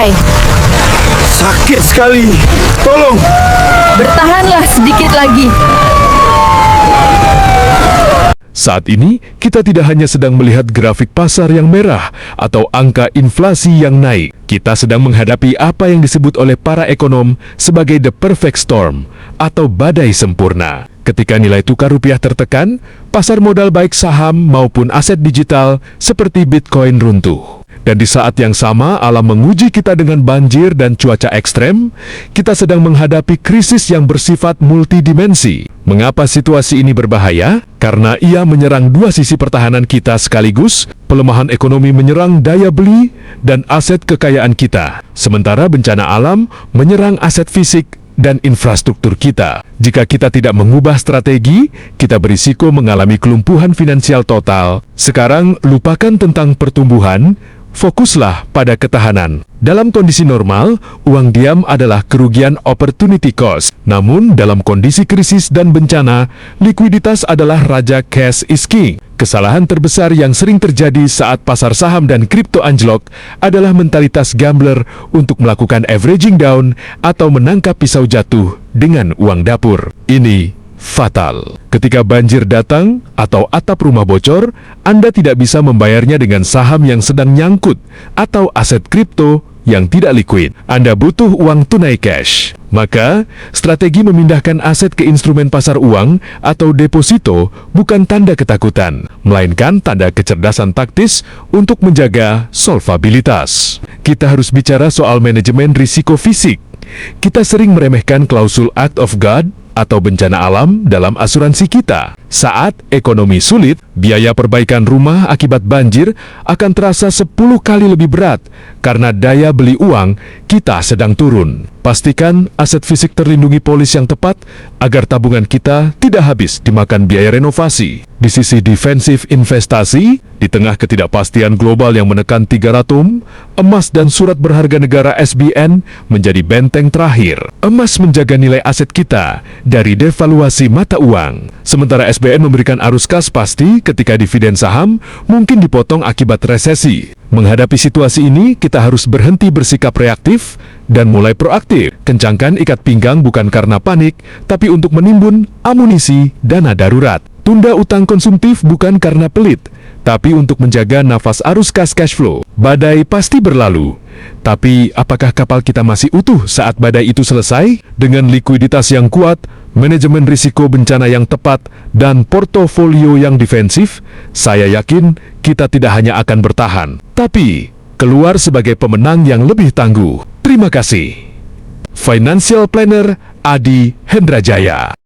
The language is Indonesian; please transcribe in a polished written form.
selesai. Sakit sekali. Tolong. Bertahanlah sedikit lagi. Saat ini, kita tidak hanya sedang melihat grafik pasar yang merah atau angka inflasi yang naik. Kita sedang menghadapi apa yang disebut oleh para ekonom sebagai the perfect storm atau badai sempurna. Ketika nilai tukar rupiah tertekan, pasar modal baik saham maupun aset digital seperti Bitcoin runtuh. Dan di saat yang sama, alam menguji kita dengan banjir dan cuaca ekstrem, kita sedang menghadapi krisis yang bersifat multidimensi. Mengapa situasi ini berbahaya? Karena ia menyerang dua sisi pertahanan kita sekaligus, pelemahan ekonomi menyerang daya beli dan aset kekayaan kita. Sementara bencana alam menyerang aset fisik dan infrastruktur kita. Jika kita tidak mengubah strategi, kita berisiko mengalami kelumpuhan finansial total. Sekarang, lupakan tentang pertumbuhan, fokuslah pada ketahanan. Dalam kondisi normal, uang diam adalah kerugian opportunity cost. Namun, dalam kondisi krisis dan bencana, likuiditas adalah raja cash is king. Kesalahan terbesar yang sering terjadi saat pasar saham dan kripto anjlok adalah mentalitas gambler untuk melakukan averaging down atau menangkap pisau jatuh dengan uang dapur. Ini fatal. Ketika banjir datang atau atap rumah bocor, Anda tidak bisa membayarnya dengan saham yang sedang nyangkut atau aset kripto yang tidak liquid. Anda butuh uang tunai cash. Maka, strategi memindahkan aset ke instrumen pasar uang atau deposito bukan tanda ketakutan, melainkan tanda kecerdasan taktis untuk menjaga solvabilitas. Kita harus bicara soal manajemen risiko fisik. Kita sering meremehkan klausul Act of God atau bencana alam dalam asuransi kita. Saat ekonomi sulit, biaya perbaikan rumah akibat banjir akan terasa 10 kali lebih berat karena daya beli uang kita sedang turun. Pastikan aset fisik terlindungi polis yang tepat agar tabungan kita tidak habis dimakan biaya renovasi. Di sisi defensif investasi, di tengah ketidakpastian global yang menekan 3 atom, emas dan surat berharga negara SBN menjadi benteng terakhir. Emas menjaga nilai aset kita dari devaluasi mata uang. Sementara SBN memberikan arus kas pasti ketika dividen saham mungkin dipotong akibat resesi. Menghadapi situasi ini, kita harus berhenti bersikap reaktif dan mulai proaktif. Kencangkan ikat pinggang bukan karena panik, tapi untuk menimbun amunisi dana darurat. Tunda utang konsumtif bukan karena pelit, tapi untuk menjaga nafas arus kas cash flow. Badai pasti berlalu, tapi apakah kapal kita masih utuh saat badai itu selesai? Dengan likuiditas yang kuat, manajemen risiko bencana yang tepat, dan portofolio yang defensif, saya yakin kita tidak hanya akan bertahan, tapi keluar sebagai pemenang yang lebih tangguh. Terima kasih. Financial Planner Adi Hendrajaya.